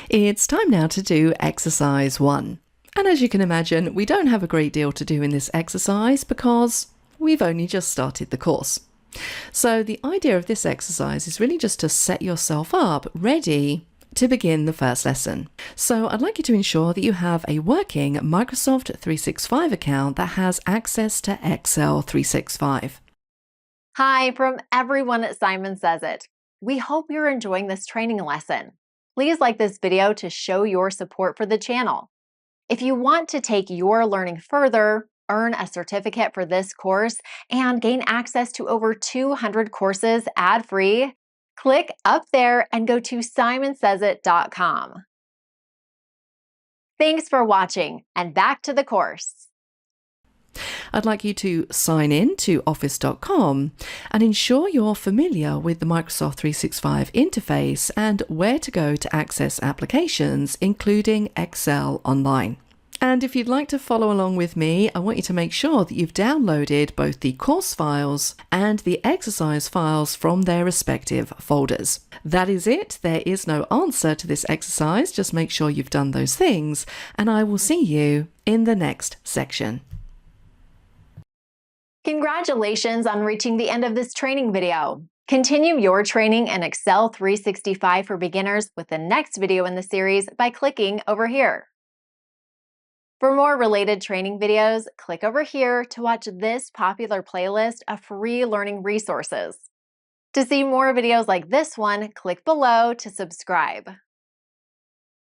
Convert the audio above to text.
It's time now to do exercise 1. And as you can imagine, we don't have a great deal to do in this exercise because we've only just started the course. So the idea of this exercise is really just to set yourself up ready to begin the first lesson. So I'd like you to ensure that you have a working Microsoft 365 account that has access to Excel 365. Hi, from everyone at Simon Says It. We hope you're enjoying this training lesson. Please like this video to show your support for the channel. If you want to take your learning further, earn a certificate for this course, and gain access to over 200 courses ad-free, click up there and go to simonsaysit.com. Thanks for watching, and back to the course. I'd like you to sign in to office.com and ensure you're familiar with the Microsoft 365 interface and where to go to access applications, including Excel Online. And if you'd like to follow along with me, I want you to make sure that you've downloaded both the course files and the exercise files from their respective folders. That is it. There is no answer to this exercise. Just make sure you've done those things, and I will see you in the next section. Congratulations on reaching the end of this training video. Continue your training in Excel 365 for beginners with the next video in the series by clicking over here. For more related training videos, click over here to watch this popular playlist of free learning resources. To see more videos like this one, click below to subscribe.